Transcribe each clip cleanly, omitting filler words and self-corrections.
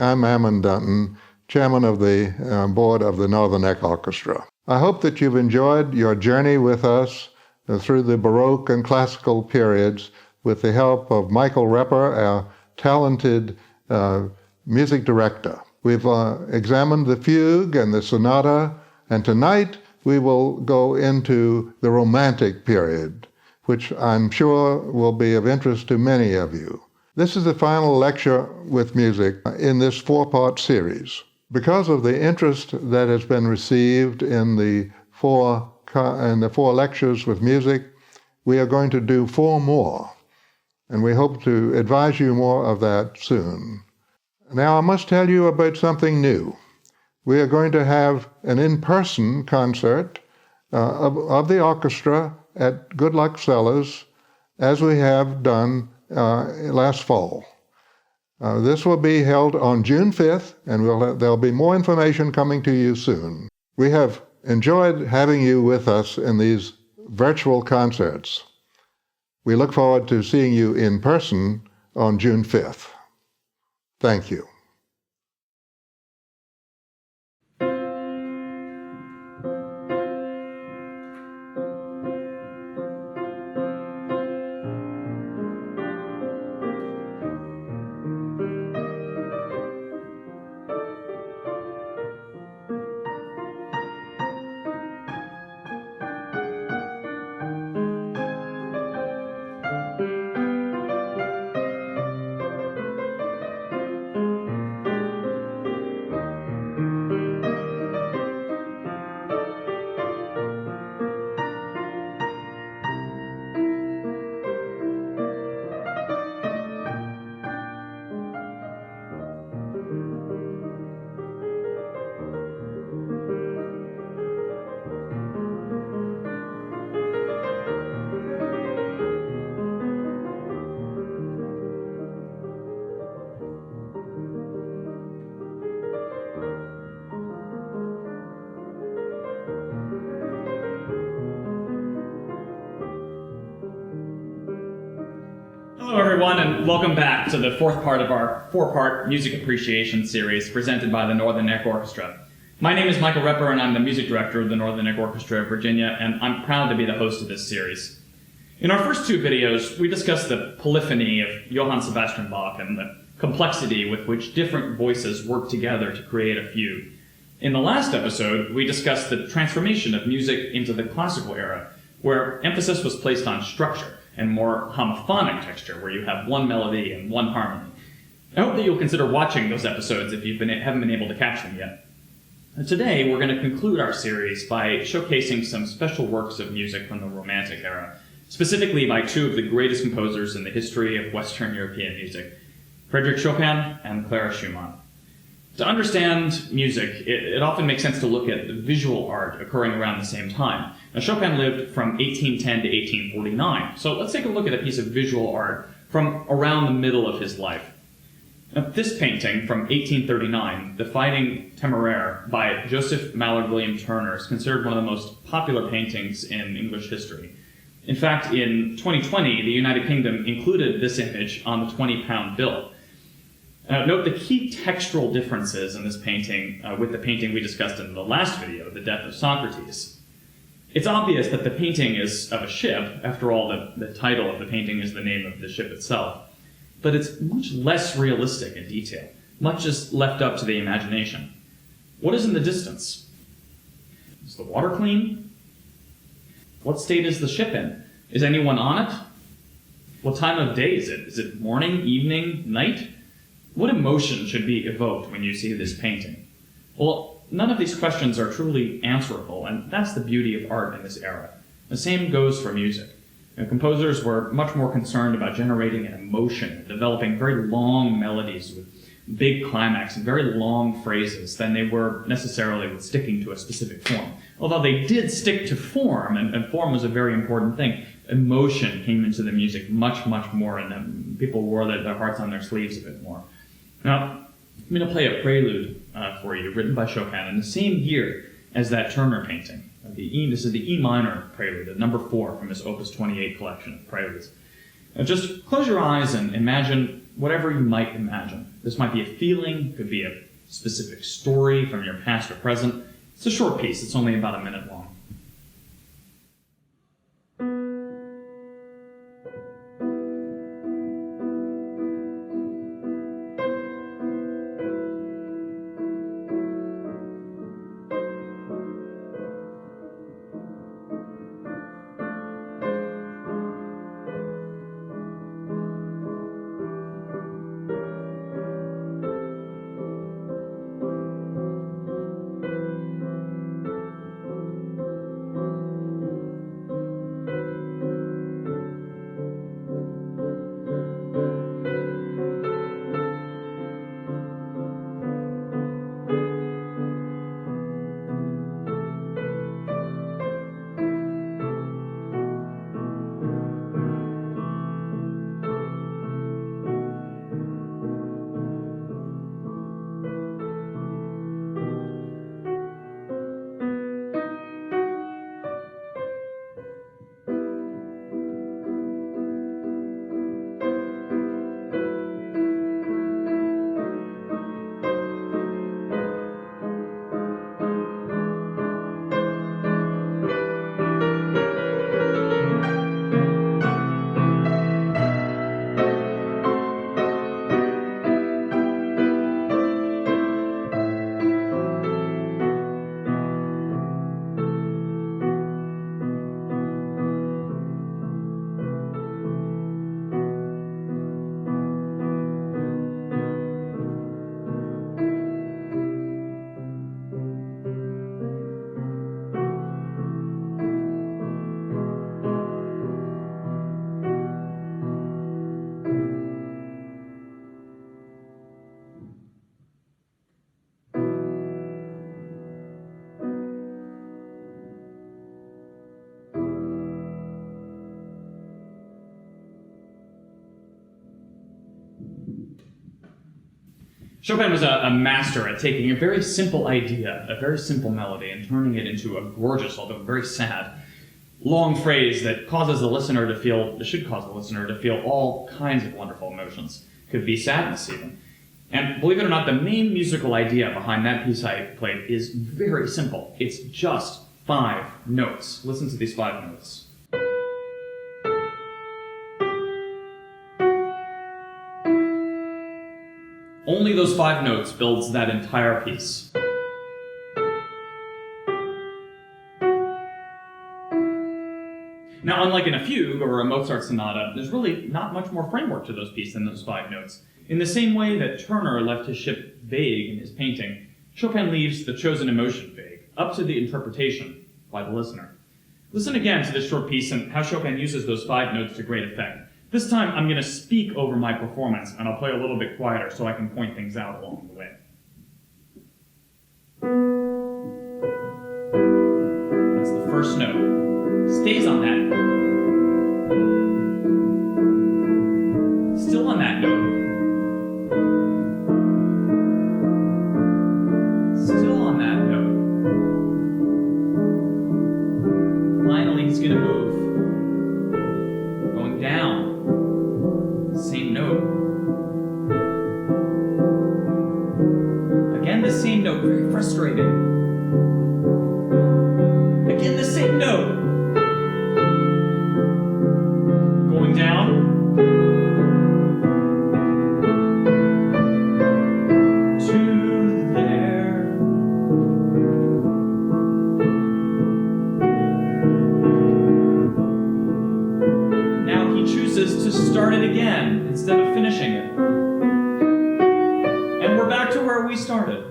I'm Ammon Dunton, chairman of the board of the Northern Neck Orchestra. I hope that you've enjoyed your journey with us through the Baroque and classical periods with the help of Michael Repper, our talented music director. We've examined the fugue and the sonata, and tonight we will go into the Romantic period, which I'm sure will be of interest to many of you. This is the final lecture with music in this four-part series. Because of the interest that has been received in the four lectures with music, we are going to do four more, and we hope to advise you more of that soon. Now, I must tell you about something new. We are going to have an in-person concert of the orchestra at Good Luck Cellars, as we have done last fall. This will be held on June 5th, and there'll be more information coming to you soon. We have enjoyed having you with us in these virtual concerts. We look forward to seeing you in person on June 5th. Thank you. Hello everyone, and welcome back to the fourth part of our four-part music appreciation series presented by the Northern Neck Orchestra. My name is Michael Repper, and I'm the music director of the Northern Neck Orchestra of Virginia, and I'm proud to be the host of this series. In our first two videos, we discussed the polyphony of Johann Sebastian Bach and the complexity with which different voices work together to create a fugue. In the last episode, we discussed the transformation of music into the classical era, where emphasis was placed on structure and more homophonic texture, where you have one melody and one harmony. I hope that you'll consider watching those episodes if you haven't been able to catch them yet. And today, we're going to conclude our series by showcasing some special works of music from the Romantic era, specifically by two of the greatest composers in the history of Western European music, Frederic Chopin and Clara Schumann. To understand music, it often makes sense to look at the visual art occurring around the same time. Now, Chopin lived from 1810 to 1849, so let's take a look at a piece of visual art from around the middle of his life. Now, this painting from 1839, The Fighting Temeraire by Joseph Mallord William Turner, is considered one of the most popular paintings in English history. In fact, in 2020, the United Kingdom included this image on the 20-pound bill. Note the key textural differences in this painting with the painting we discussed in the last video, The Death of Socrates. It's obvious that the painting is of a ship. After all, the title of the painting is the name of the ship itself. But it's much less realistic in detail. Much is left up to the imagination. What is in the distance? Is the water clean? What state is the ship in? Is anyone on it? What time of day is it? Is it morning, evening, night? What emotion should be evoked when you see this painting? Well, none of these questions are truly answerable, and that's the beauty of art in this era. The same goes for music. Composers were much more concerned about generating an emotion, developing very long melodies with big climax and very long phrases than they were necessarily with sticking to a specific form. Although they did stick to form, and form was a very important thing, emotion came into the music much, much more, and people wore their hearts on their sleeves a bit more. Now, I'm going to play a prelude for you, written by Chopin in the same year as that Turner painting. This is the E minor prelude, number 4 from his Opus 28 collection of preludes. Now just close your eyes and imagine whatever you might imagine. This might be a feeling, could be a specific story from your past or present. It's a short piece, it's only about a minute long. Chopin was a master at taking a very simple idea, a very simple melody, and turning it into a gorgeous, although very sad, long phrase that should cause the listener to feel all kinds of wonderful emotions. Could be sadness even. And believe it or not, the main musical idea behind that piece I played is very simple. It's just 5 notes. Listen to these 5 notes. Only those 5 notes builds that entire piece. Now, unlike in a fugue or a Mozart sonata, there's really not much more framework to those pieces than those 5 notes. In the same way that Turner left his ship vague in his painting, Chopin leaves the chosen emotion vague, up to the interpretation by the listener. Listen again to this short piece and how Chopin uses those 5 notes to great effect. This time, I'm going to speak over my performance, and I'll play a little bit quieter so I can point things out along the way. That's the first note. Stays on that note. Still on that note. Still on that note. Finally, he's going to move. Going down. Same note. Again, the same note, very frustrated. Again, the same note. Going down. To there. Now he chooses to start it again instead of finishing it. And we're back to where we started.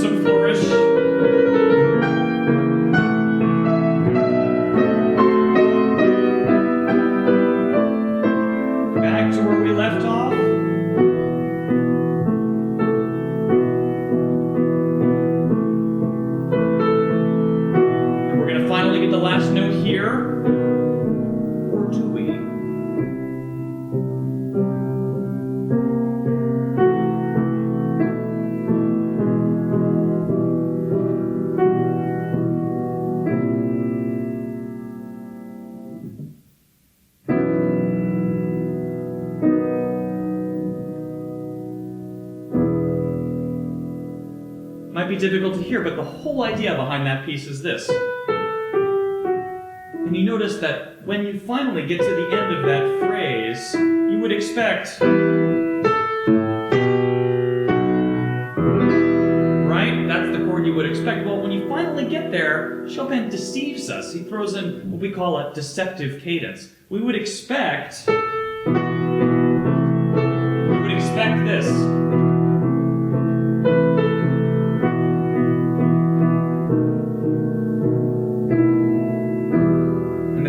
some flourish. Back to where we left off. And we're going to finally get the last note here. Or do we? Might be difficult to hear, but the whole idea behind that piece is this. And you notice that when you finally get to the end of that phrase, you would expect, right? That's the chord you would expect. Well, when you finally get there, Chopin deceives us. He throws in what we call a deceptive cadence. We would expect this.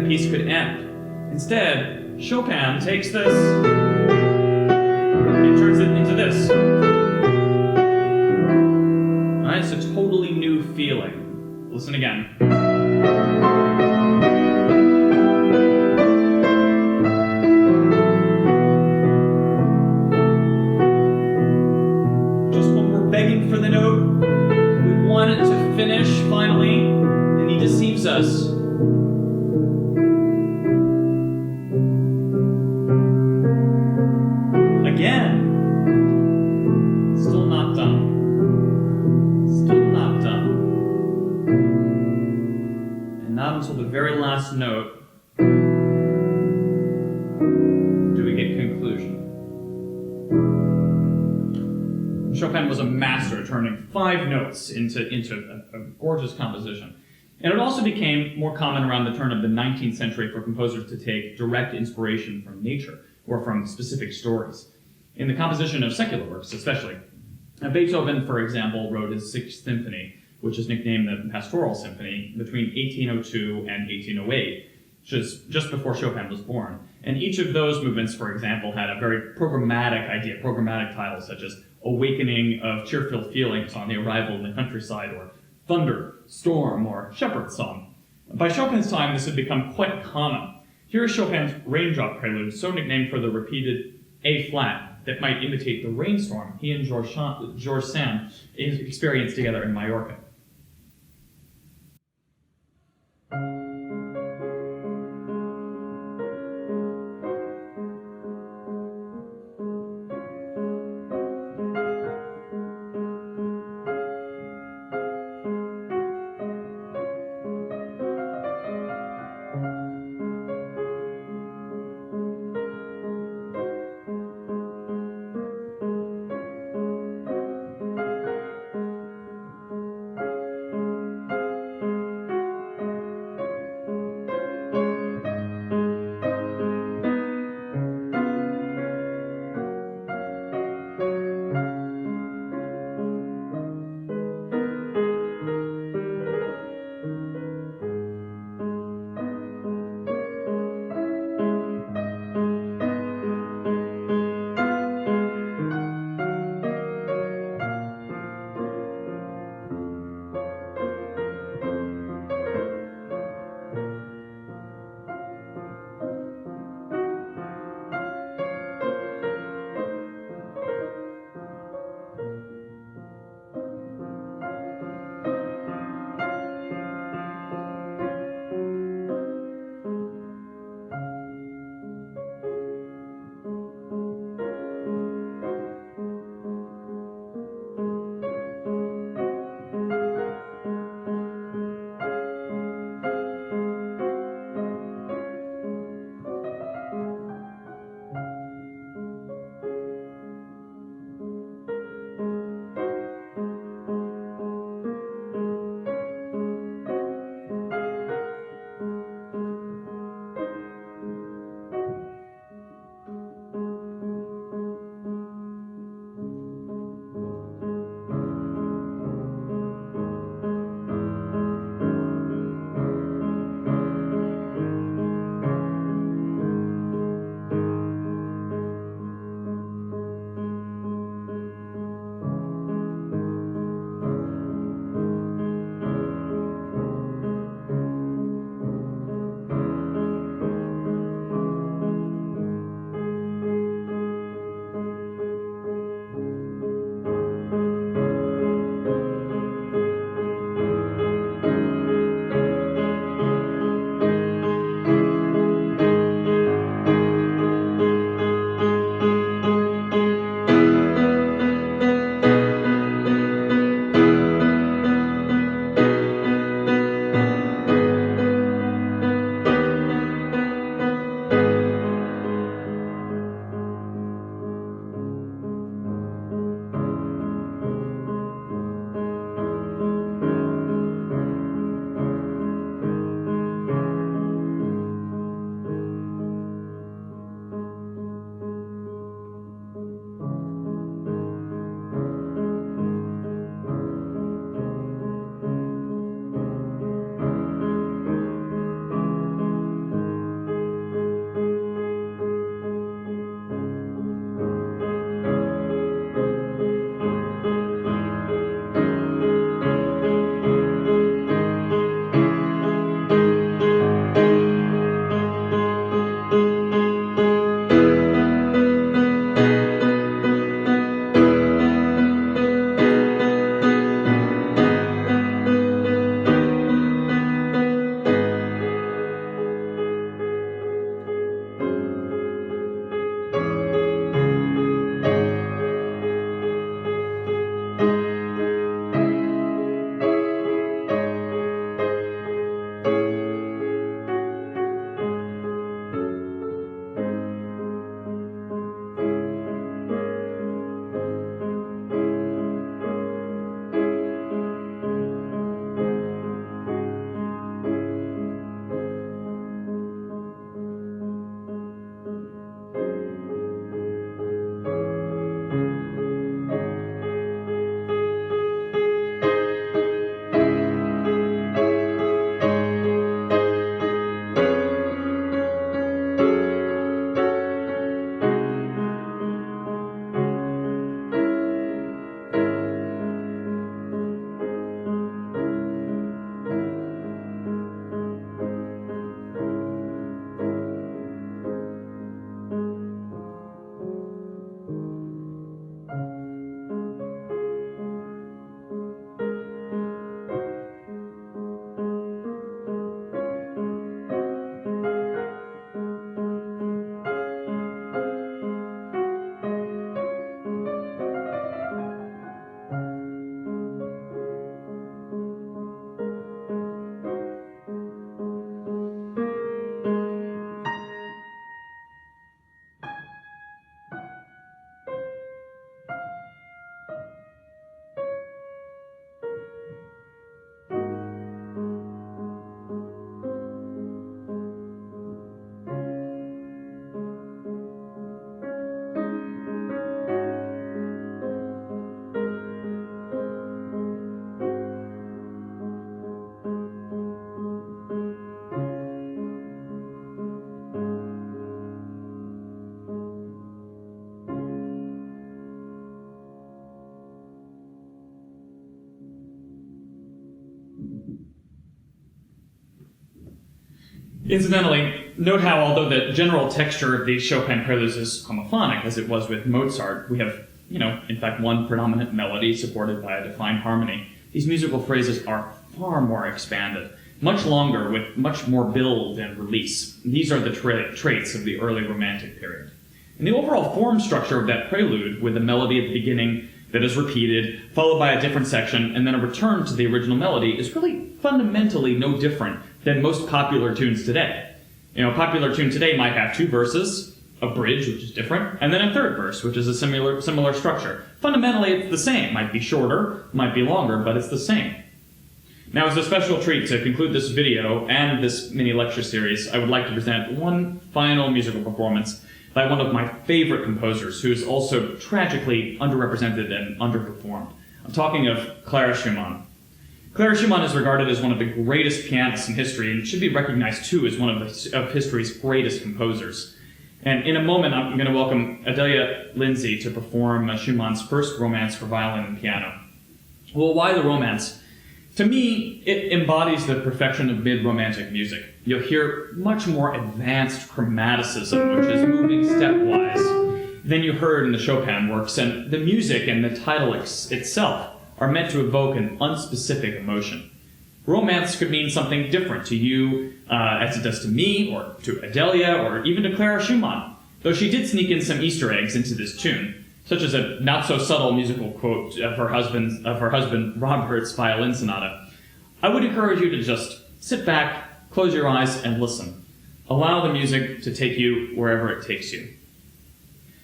Piece could end. Instead, Chopin takes this and turns it into this. Alright, it's a totally new feeling. Listen again. Just when we're begging for the note, we want it to finish finally, and he deceives us. Again, still not done. Still not done. And not until the very last note do we get conclusion. Chopin was a master at turning 5 notes into a gorgeous composition. And it also became more common around the turn of the 19th century for composers to take direct inspiration from nature or from specific stories. In the composition of secular works, especially. Beethoven, for example, wrote his 6th Symphony, which is nicknamed the Pastoral Symphony, between 1802 and 1808, which is just before Chopin was born. And each of those movements, for example, had a very programmatic idea, programmatic titles such as Awakening of Cheerful Feelings on the Arrival in the Countryside, or Thunder, Storm, or Shepherd's Song. By Chopin's time, this had become quite common. Here is Chopin's Raindrop Prelude, so nicknamed for the repeated A-flat that might imitate the rainstorm he and George Sand experienced together in Majorca. Incidentally, note how, although the general texture of these Chopin preludes is homophonic, as it was with Mozart, we have, in fact, one predominant melody supported by a defined harmony. These musical phrases are far more expanded, much longer with much more build and release. These are the traits of the early Romantic period. And the overall form structure of that prelude, with a melody at the beginning that is repeated, followed by a different section, and then a return to the original melody, is really fundamentally no different than most popular tunes today. A popular tune today might have two verses, a bridge, which is different, and then a third verse, which is a similar structure. Fundamentally, it's the same. Might be shorter, might be longer, but it's the same. Now, as a special treat to conclude this video and this mini lecture series, I would like to present one final musical performance by one of my favorite composers, who is also tragically underrepresented and underperformed. I'm talking of Clara Schumann. Clara Schumann is regarded as one of the greatest pianists in history and should be recognized, too, as one of history's greatest composers. And in a moment, I'm going to welcome Adelya Lindsay to perform Schumann's first romance for violin and piano. Well, why the romance? To me, it embodies the perfection of mid-Romantic music. You'll hear much more advanced chromaticism, which is moving stepwise, than you heard in the Chopin works, and the music and the title itself are meant to evoke an unspecific emotion. Romance could mean something different to you, as it does to me, or to Adelya, or even to Clara Schumann, though she did sneak in some Easter eggs into this tune, such as a not-so-subtle musical quote of her husband Robert's violin sonata. I would encourage you to just sit back, close your eyes, and listen. Allow the music to take you wherever it takes you.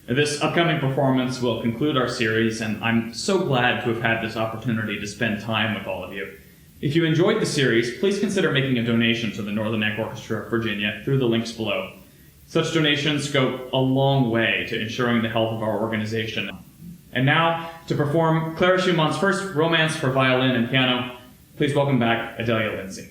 This upcoming performance will conclude our series, and I'm so glad to have had this opportunity to spend time with all of you. If you enjoyed the series, please consider making a donation to the Northern Neck Orchestra of Virginia through the links below. Such donations go a long way to ensuring the health of our organization. And now, to perform Clara Schumann's first romance for violin and piano, please welcome back Adelya Lindsay.